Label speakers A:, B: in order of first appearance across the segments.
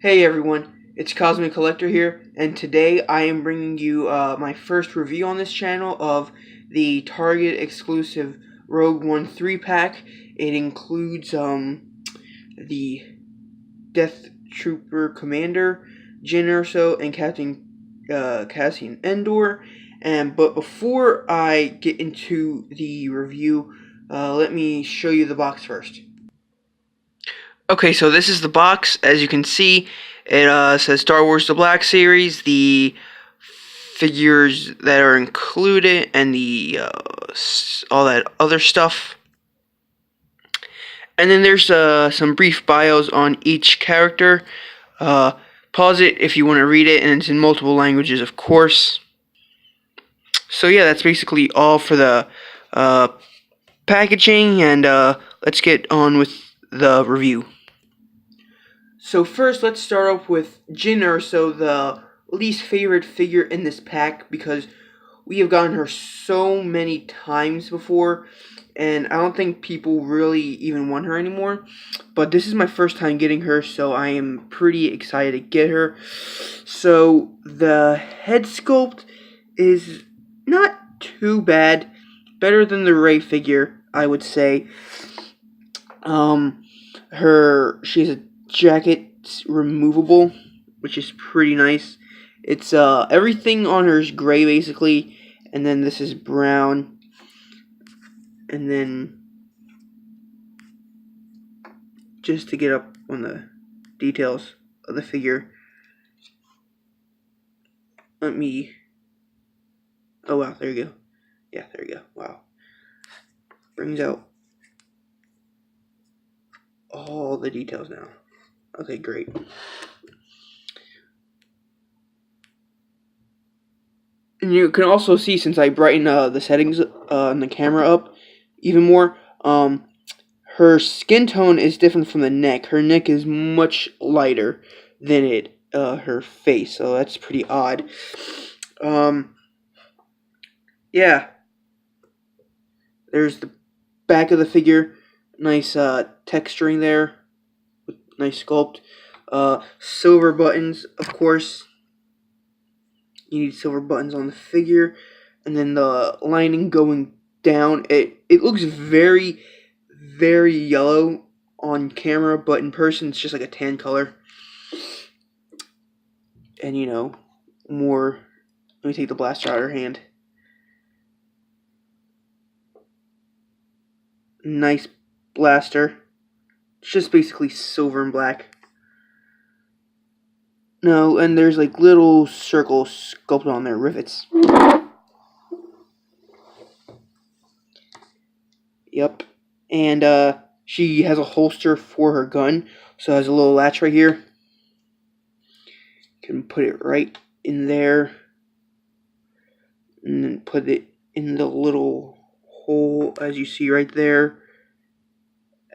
A: Hey everyone, it's Cosmic Collector here, and today I am bringing you my first review on this channel of the Target exclusive Rogue One 3-pack. It includes the Death Trooper Commander, Jyn Erso, and Captain Cassian Endor. But before I get into the review, let me show you the box first. Okay, so this is the box. As you can see, it says Star Wars The Black Series, the figures that are included, and the all that other stuff. And then there's some brief bios on each character. Pause it if you want to read it, and it's in multiple languages, of course. So yeah, that's basically all for the packaging, and let's get on with the review. So first, let's start off with Jyn Erso, the least favorite figure in this pack, because we have gotten her so many times before, and I don't think people really even want her anymore. But this is my first time getting her, so I am pretty excited to get her. So the head sculpt is not too bad, better than the Rey figure, I would say. She has a jacket removable, which is pretty nice. It's everything on her is gray basically, and then this is brown, and then just to get up on the details of the figure, oh wow, there you go. Yeah, there you go. Wow, brings out all the details now. Okay, great. And you can also see, since I brighten the settings on the camera up even more, her skin tone is different from the neck. Her neck is much lighter than her face, so that's pretty odd. Yeah. There's the back of the figure. Nice texturing there. Nice sculpt. Silver buttons, of course. You need silver buttons on the figure, and then the lining going down. It looks very, very yellow on camera, but in person it's just like a tan color. And more. Let me take the blaster out of her hand. Nice blaster. It's just basically silver and black. No, and there's like little circles sculpted on their rivets. Yep. And she has a holster for her gun, so it has a little latch right here. You can put it right in there, and then put it in the little hole as you see right there.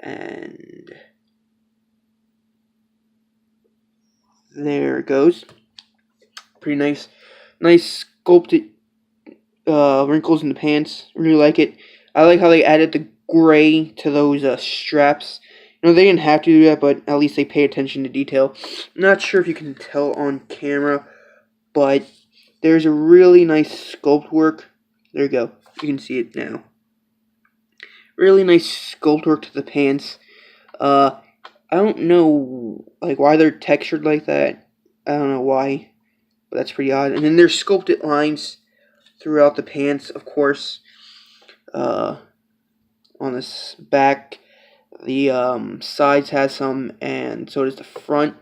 A: And there it goes. Pretty nice. Nice sculpted wrinkles in the pants. Really like it. I like how they added the gray to those straps. They didn't have to do that, but at least they pay attention to detail. I'm not sure if you can tell on camera, but there's a really nice sculpt work. There you go. You can see it now. Really nice sculpt work to the pants. I don't know why they're textured like that. I don't know why, but that's pretty odd. And then there's sculpted lines throughout the pants, of course. On this back, the sides has some, and so does the front.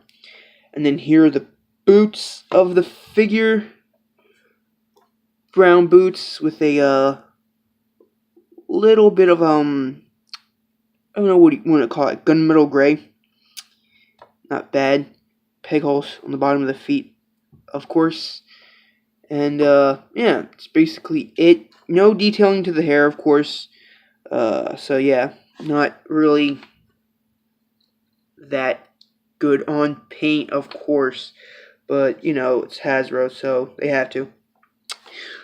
A: And then here are the boots of the figure. Brown boots with a little bit of I don't know what you want to call it, gunmetal gray. Not bad. Peg holes on the bottom of the feet, of course. And yeah, it's basically it. No detailing to the hair, of course. So yeah, not really that good on paint, of course. But it's Hasbro, so they have to.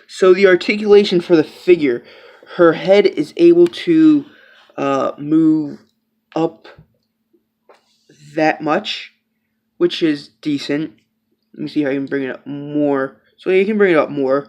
A: So the articulation for the figure, her head is able to move up that much. which is decent. Let me see how I can bring it up more. So you can bring it up more,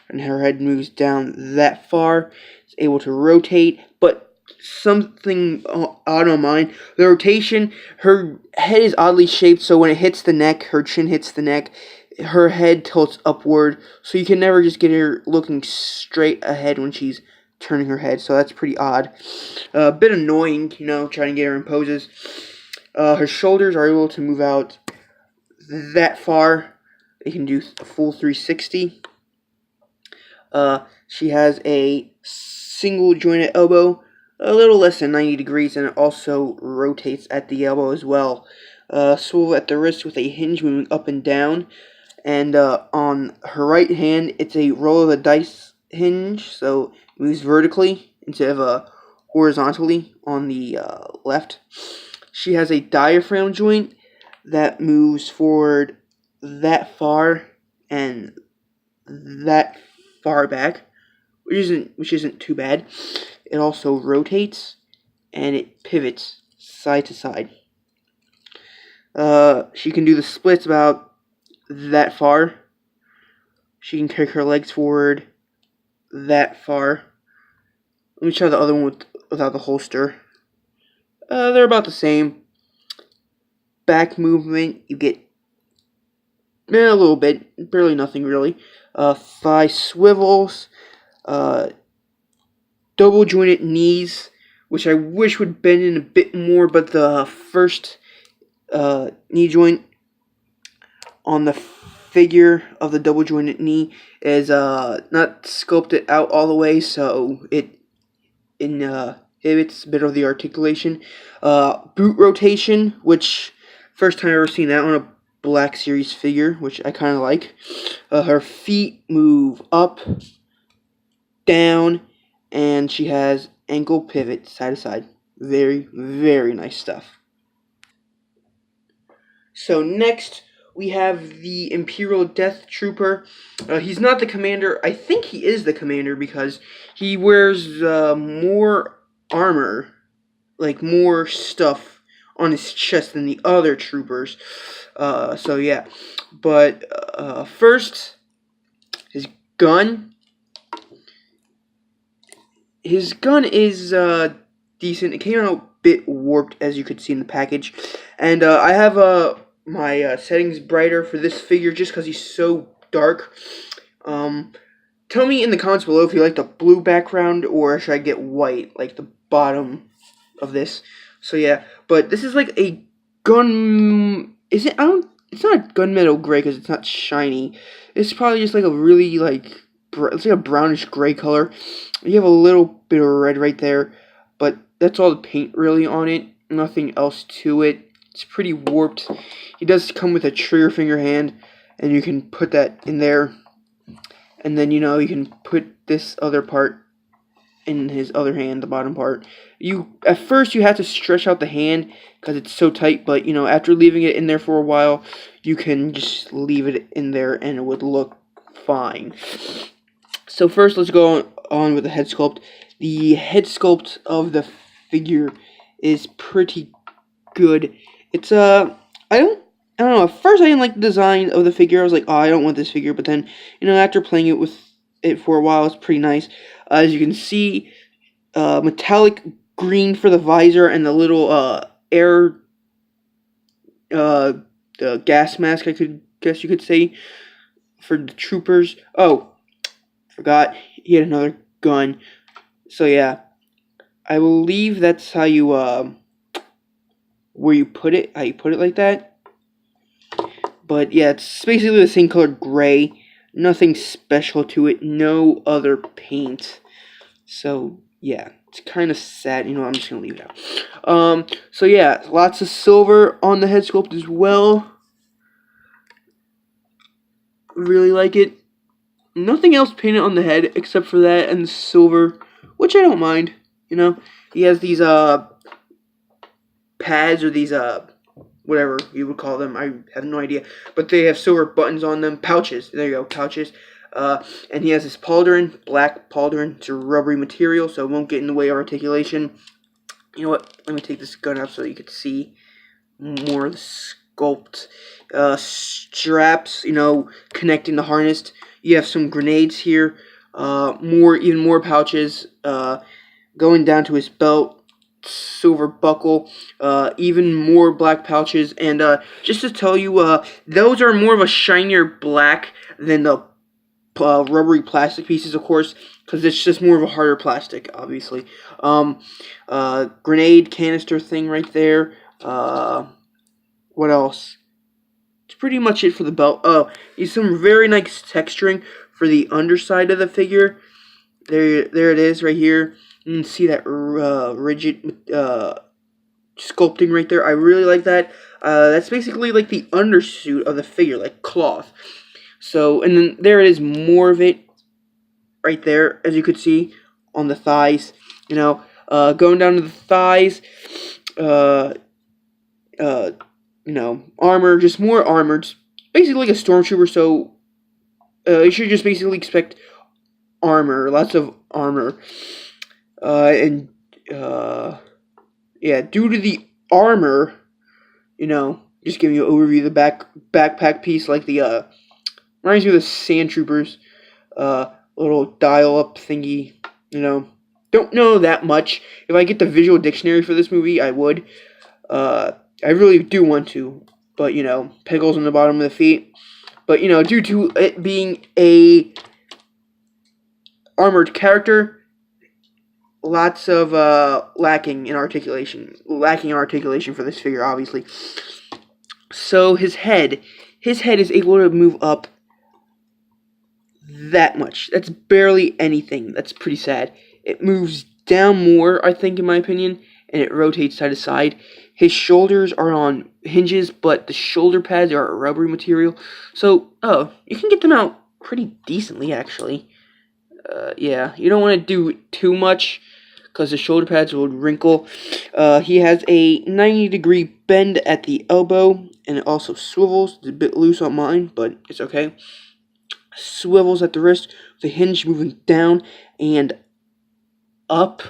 A: and her head moves down that far. It's able to rotate, but something odd on mine. The rotation, her head is oddly shaped, so when it hits the neck, her chin hits the neck, her head tilts upward, so you can never just get her looking straight ahead when she's turning her head, so that's pretty odd. A bit annoying, you know, trying to get her in poses. Her shoulders are able to move out that far. They can do a full 360. She has a single jointed elbow, a little less than 90 degrees, and it also rotates at the elbow as well. Swivel at the wrist with a hinge moving up and down. And on her right hand, it's a roll of the dice hinge, so it moves vertically instead of horizontally on the left. She has a diaphragm joint that moves forward that far and that far back, which isn't too bad. It also rotates and it pivots side to side. She can do the splits about that far. She can kick her legs forward that far. Let me try the other one without the holster. They're about the same. Back movement, you get a little bit, barely nothing really. Thigh swivels, double jointed knees, which I wish would bend in a bit more, but the first knee joint on the figure of the double jointed knee is not sculpted out all the way, so it inhibits a bit of the articulation. Boot rotation, which first time I've ever seen that on a Black Series figure, which I kind of like. Her feet move up, down, and she has ankle pivot side to side. Very, very nice stuff. So next, we have the Imperial Death Trooper. He's not the commander. I think he is the commander because he wears more armor, like more stuff on his chest than the other troopers. So yeah. But first, his gun. His gun is decent. It came out a bit warped, as you could see in the package. And I have my settings brighter for this figure just because he's so dark. Tell me in the comments below if you like the blue background or should I get white, like the bottom of this. So yeah, but this is like a gun. Is it? I don't. It's not a gunmetal gray because it's not shiny. It's probably just like a really like. It's like a brownish gray color. You have a little bit of red right there, but that's all the paint really on it. Nothing else to it. It's pretty warped. He does come with a trigger finger hand, and you can put that in there. And then, you know, you can put this other part in his other hand, the bottom part. At first you have to stretch out the hand because it's so tight, but, you know, after leaving it in there for a while, you can just leave it in there and it would look fine. So first, let's go on with the head sculpt. The head sculpt of the figure is pretty good. It's I don't know. At first, I didn't like the design of the figure. I was like, oh, I don't want this figure. But then, you know, after playing it with it for a while, it's pretty nice. As you can see, metallic green for the visor and the little air the gas mask. I guess you could say for the troopers. Oh. Forgot he had another gun. So yeah, I believe that's how you where you put it, how you put it like that. But yeah, it's basically the same color gray. Nothing special to it. No other paint. So yeah, it's kind of sad. You know, I'm just gonna leave it out. So yeah, lots of silver on the head sculpt as well. Really like it. Nothing else painted on the head except for that and the silver, which I don't mind. You know, he has these pads or these whatever you would call them. I have no idea, but they have silver buttons on them. Pouches. There you go, pouches. And he has this pauldron, black pauldron. It's a rubbery material, so it won't get in the way of articulation. You know what? Let me take this gun out so you can see more of the sculpt. Straps, connecting the harness. You have some grenades here. Even more pouches. Going down to his belt. Silver buckle, even more black pouches, and just to tell you, those are more of a shinier black than the rubbery plastic pieces, of course, because it's just more of a harder plastic, obviously. Grenade canister thing right there. What else? It's pretty much it for the belt. Oh, there's some very nice texturing for the underside of the figure. There it is right here. You can see that rigid sculpting right there. I really like that. That's basically like the undersuit of the figure, like cloth. So, and then there it is, more of it right there, as you could see on the thighs. Going down to the thighs, armor, just more armor. It's basically like a stormtrooper, so you should just basically expect armor, lots of armor. Yeah, due to the armor, just giving you an overview of the backpack piece, like the, reminds me of the Sand Troopers, little dial-up thingy, Don't know that much. If I get the visual dictionary for this movie, I would. I really do want to, but, pickles on the bottom of the feet. But, due to it being a armored character, lots of lacking in articulation for this figure, obviously. So his head is able to move up that much. That's barely anything. That's pretty sad. It moves down more, I think, in my opinion, and it rotates side to side. His shoulders are on hinges, but the shoulder pads are a rubbery material. So, you can get them out pretty decently, actually. Yeah, you don't want to do too much, because the shoulder pads will wrinkle. He has a 90-degree bend at the elbow, and it also swivels. It's a bit loose on mine, but it's okay. Swivels at the wrist, the hinge moving down and up.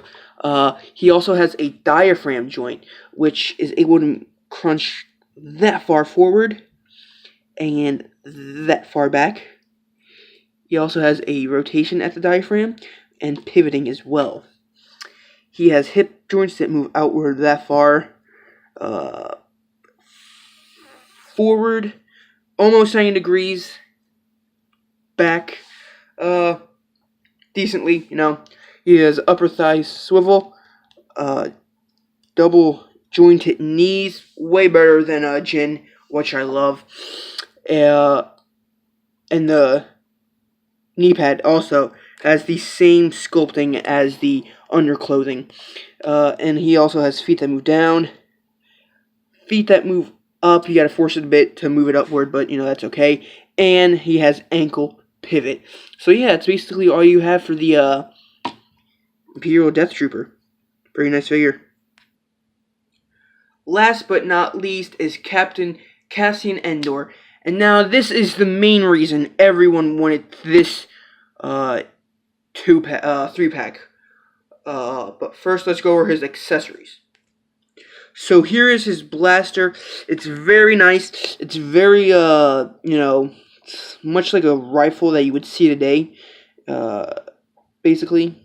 A: He also has a diaphragm joint, which is able to crunch that far forward and that far back. He also has a rotation at the diaphragm and pivoting as well. He has hip joints that move outward that far, forward, almost 90 degrees, back, decently, He has upper thigh swivel, double jointed knees, way better than Jin, which I love. And the knee pad also has the same sculpting as the underclothing. And he also has feet that move down, feet that move up. You gotta force it a bit to move it upward, but that's okay. And he has ankle pivot. So yeah, it's basically all you have for the Imperial Death Trooper. Very nice figure. Last but not least is Captain Cassian Andor. And now this is the main reason everyone wanted this 3-pack. But first, let's go over his accessories. So here is his blaster. It's very nice. It's very, it's much like a rifle that you would see today. Basically,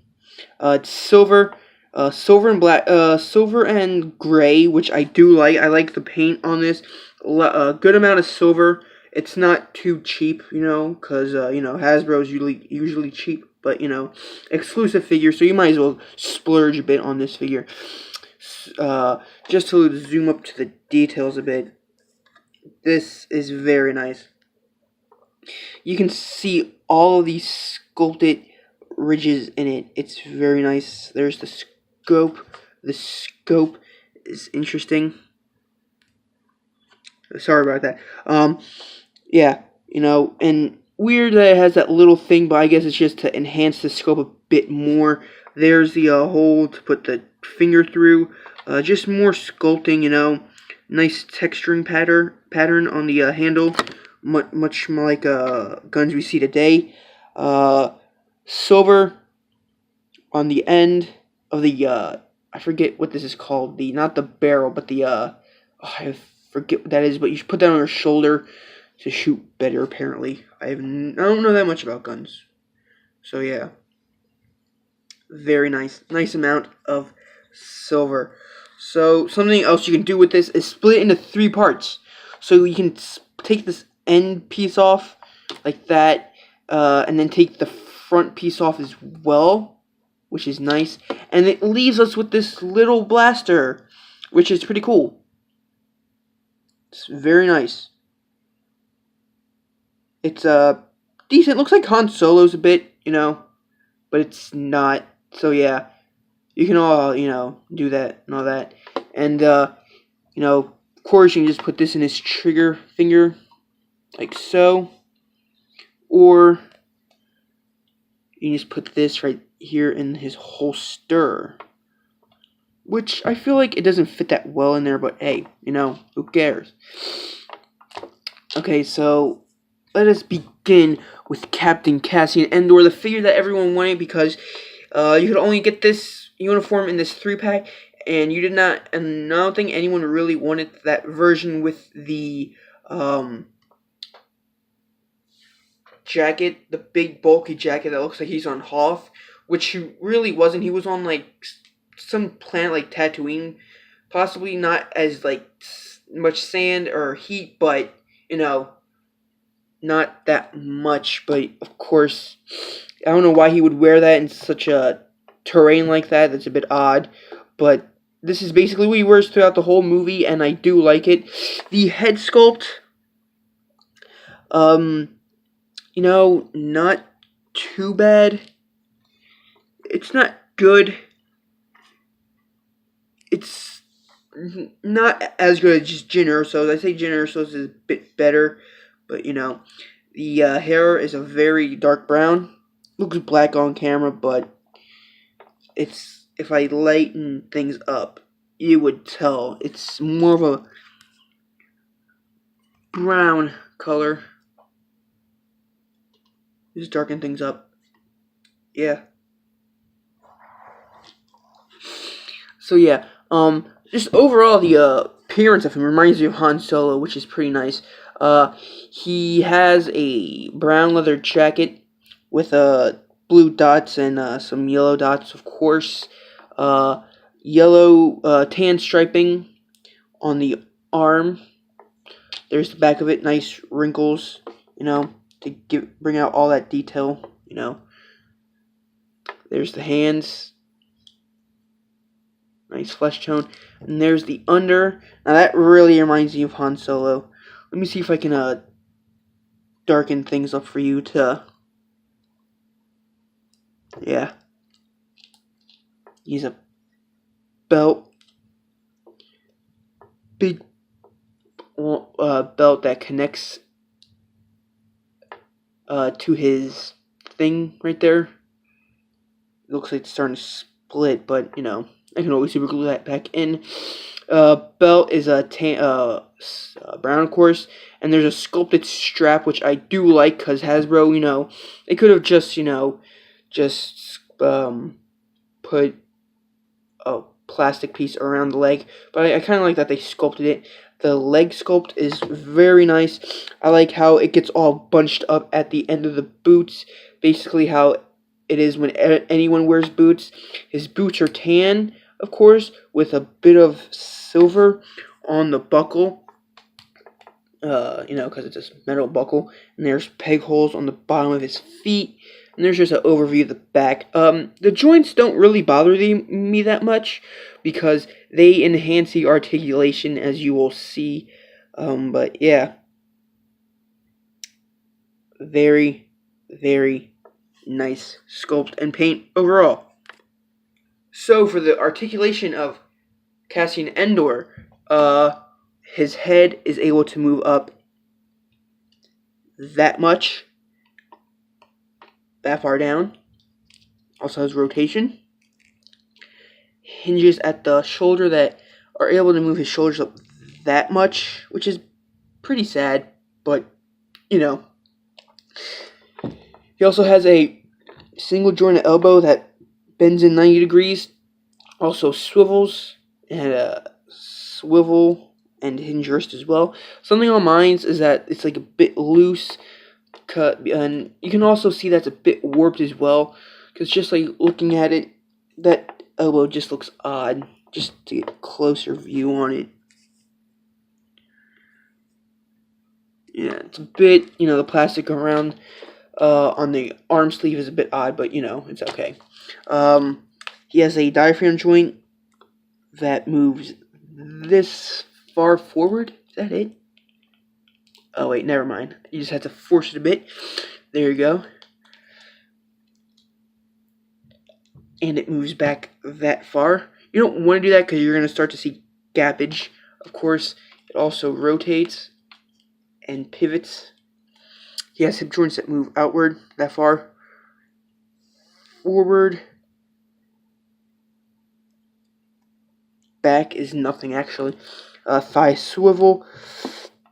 A: it's silver and black, silver and gray, which I do like. I like the paint on this. A good amount of silver. It's not too cheap, because Hasbro's usually cheap, but exclusive figure, so you might as well splurge a bit on this figure. Just to zoom up to the details a bit, this is very nice. You can see all of these sculpted ridges in it. It's very nice. There's the scope. The scope is interesting. Sorry about that. Yeah, and weird that it has that little thing, but I guess it's just to enhance the scope a bit more. There's the hole to put the finger through. Just more sculpting, nice texturing pattern on the handle, much like guns we see today. Silver on the end of the I forget what this is called. Not the barrel, but the I forget what that is, but you should put that on your shoulder to shoot better, apparently. I don't know that much about guns. So, yeah. Very nice. Nice amount of silver. So, something else you can do with this is split it into 3 parts. So, you can take this end piece off, like that, and then take the front piece off as well, which is nice. And it leaves us with this little blaster, which is pretty cool. It's very nice. It's decent. Looks like Han Solo's a bit, but it's not. So yeah, you can all, do that and all that. And of course you can just put this in his trigger finger, like so. Or you can just put this right here in his holster, which I feel like it doesn't fit that well in there, but hey, who cares? Okay, so let us begin with Captain Cassian Andor, the figure that everyone wanted, because you could only get this uniform in this 3-pack, and you did not, and I don't think anyone really wanted that version with the jacket, the big bulky jacket that looks like he's on Hoth, which he really wasn't. He was on like some planet like Tatooine, possibly not as like much sand or heat, but not that much. But of course, I don't know why he would wear that in such a terrain like that. That's a bit odd, but this is basically what he wears throughout the whole movie, and I do like it. The head sculpt, not too bad. It's not good. It's not as good as just Jyn Erso's. I say Jyn Erso's is a bit better, but the hair is a very dark brown. Looks black on camera, but if I lighten things up, you would tell it's more of a brown color. Just darken things up. Yeah. So yeah, just overall the appearance of him reminds me of Han Solo, which is pretty nice. He has a brown leather jacket with blue dots and some yellow dots, of course. Yellow tan striping on the arm. There's the back of it, nice wrinkles, to bring out all that detail, There's the hands. Nice flesh tone. And there's the under. Now that really reminds me of Han Solo. Let me see if I can darken things up for you to... Yeah. He's a belt. Big belt that connects to his thing right there. It looks like it's starting to split, but, I can always super glue that back in. Belt is a brown, of course, and there's a sculpted strap, which I do like, because Hasbro, they could have just, put a plastic piece around the leg, but I kind of like that they sculpted it. The leg sculpt is very nice. I like how it gets all bunched up at the end of the boots, basically how it is when anyone wears boots. His boots are tan, of course, with a bit of silver on the buckle, because it's a metal buckle, and there's peg holes on the bottom of his feet, and there's just an overview of the back. The joints don't really bother me that much, because they enhance the articulation, as you will see, but yeah, very, very nice sculpt and paint overall. So for the articulation of Cassian Andor, his head is able to move up that much, that far down. Also has rotation. Hinges at the shoulder that are able to move his shoulders up that much, which is pretty sad, but He also has a single jointed elbow that bends in 90 degrees. Also swivels, and a swivel and hinge wrist as well. Something on mine is that it's like a bit loose cut, and you can also see that's a bit warped as well, because just like looking at it, that elbow just looks odd. Just to get a closer view on it. Yeah, it's a bit, the plastic around on the arm sleeve is a bit odd, but it's okay. He has a diaphragm joint that moves this far forward. Is that it? Oh wait, never mind. You just have to force it a bit. There you go. And it moves back that far. You don't want to do that because you're going to start to see gappage. Of course, it also rotates and pivots. He has hip joints that move outward that far. Forward. Back is nothing actually. Thigh swivel.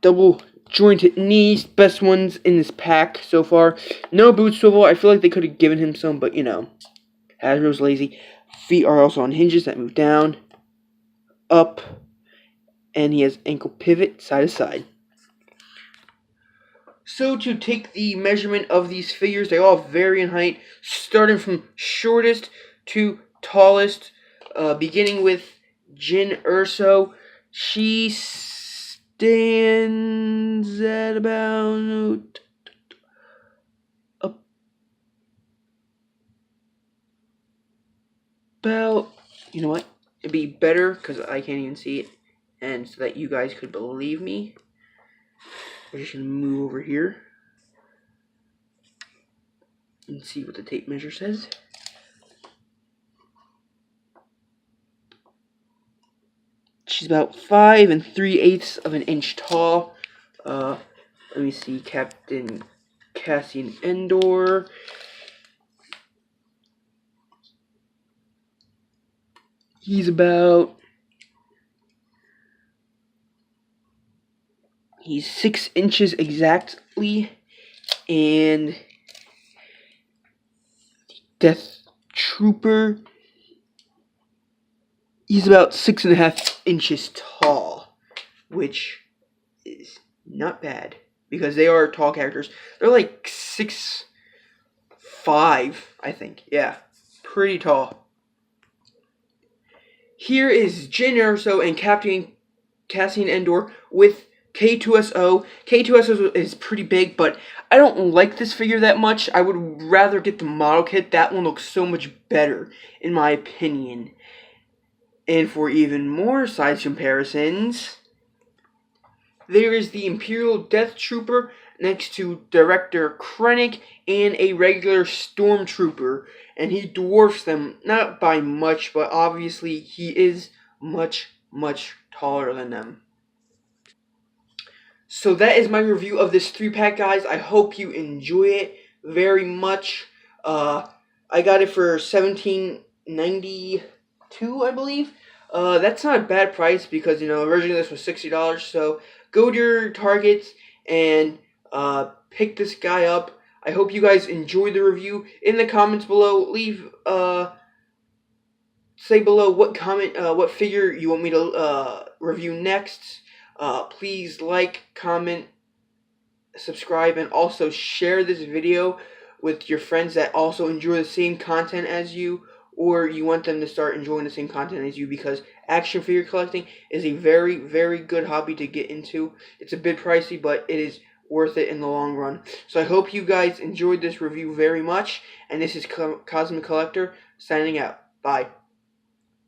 A: Double jointed knees. Best ones in this pack so far. No boot swivel. I feel like they could have given him some, but Hasbro's lazy. Feet are also on hinges that move down, up, and he has ankle pivot side to side. So to take the measurement of these figures, they all vary in height, starting from shortest to tallest, beginning with Jin Urso. She stands at about you know what? It'd be better because I can't even see it, and so that you guys could believe me. We're just gonna move over here and see what the tape measure says. She's about 5 3/8 of an inch tall. Let me see, Captain Cassian Andor. He's 6 inches exactly, and Death Trooper, he's about 6.5 inches tall, which is not bad because they are tall characters. They're like 6'5", I think. Yeah, pretty tall. Here is Jyn Erso and Captain Cassian Andor with K2SO. K2SO is pretty big, but I don't like this figure that much. I would rather get the model kit. That one looks so much better, in my opinion. And for even more size comparisons, there is the Imperial Death Trooper next to Director Krennic and a regular Stormtrooper. And he dwarfs them, not by much, but obviously he is much, much taller than them. So that is my review of this 3-pack, guys. I hope you enjoy it very much. I got it for $17.92, I believe. That's not a bad price because, originally this was $60. So go to your Targets and pick this guy up. I hope you guys enjoyed the review. In the comments below, say below what figure you want me to review next. Please like, comment, subscribe, and also share this video with your friends that also enjoy the same content as you, or you want them to start enjoying the same content as you, because action figure collecting is a very, very good hobby to get into. It's a bit pricey, but it is worth it in the long run. So I hope you guys enjoyed this review very much, and this is Cosmic Collector signing out. Bye.